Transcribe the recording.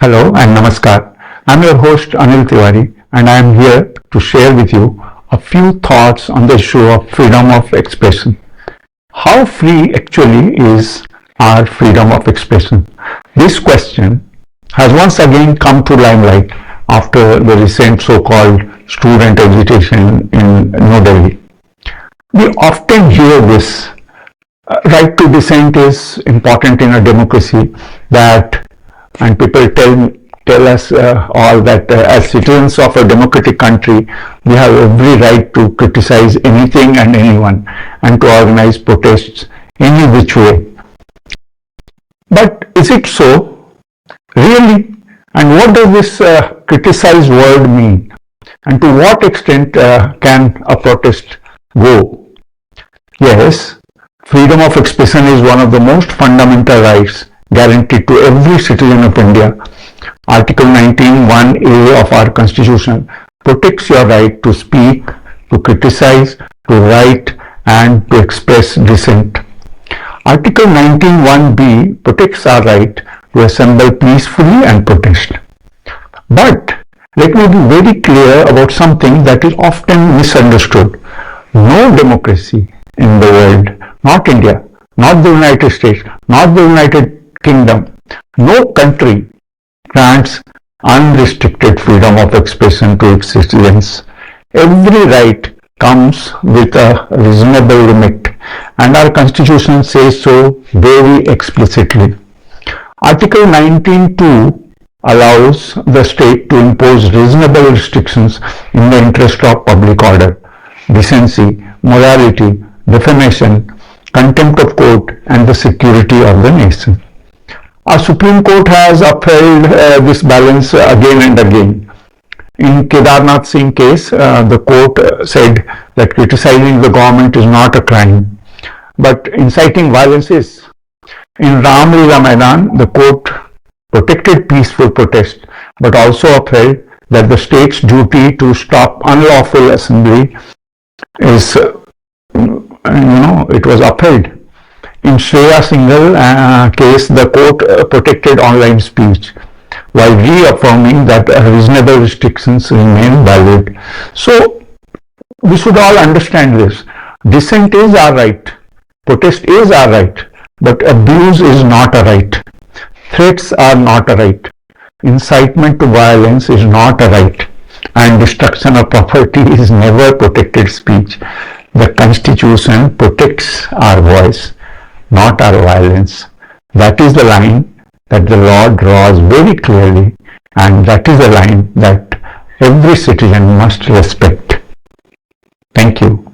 Hello and Namaskar. I'm your host Anil Tiwari and I am here to share with you a few thoughts on the issue of freedom of expression. How free actually is our freedom of expression? This question has once again come to limelight after the recent so-called student agitation in New Delhi. We often hear this, right to dissent is important in a democracy, and people tell us all that as citizens of a democratic country, we have every right to criticize anything and anyone and to organize protests any which way. But is it so? Really? And what does this criticize word mean? And to what extent can a protest go? Yes, freedom of expression is one of the most fundamental rights guaranteed to every citizen of India. Article 19(1)(a) of our Constitution protects your right to speak, to criticize, to write, and to express dissent. Article 19(1)(b) protects our right to assemble peacefully and protest. But let me be very clear about something that is often misunderstood. No democracy in the world, not India, not the United States, not the United Kingdom, no country grants unrestricted freedom of expression to its citizens. Every right comes with a reasonable limit, and our Constitution says so very explicitly. Article 19(2) allows the state to impose reasonable restrictions in the interest of public order, decency, morality, defamation, contempt of court, and the security of the nation. Our Supreme Court has upheld this balance again and again. In Kedar Singh case, the court said that criticizing the government is not a crime, but inciting violence is. In Leela Maidan, the court protected peaceful protest, but also upheld that the state's duty to stop unlawful assembly is, it was upheld. In Shreya Singhal case, the court protected online speech while reaffirming that reasonable restrictions remain valid. So we should all understand this. Dissent is our right, protest is our right, but abuse is not a right. Threats are not a right. Incitement to violence is not a right. And destruction of property is never protected speech. The Constitution protects our voice, not our violence. That is the line that the law draws very clearly, and that is the line that every citizen must respect. Thank you.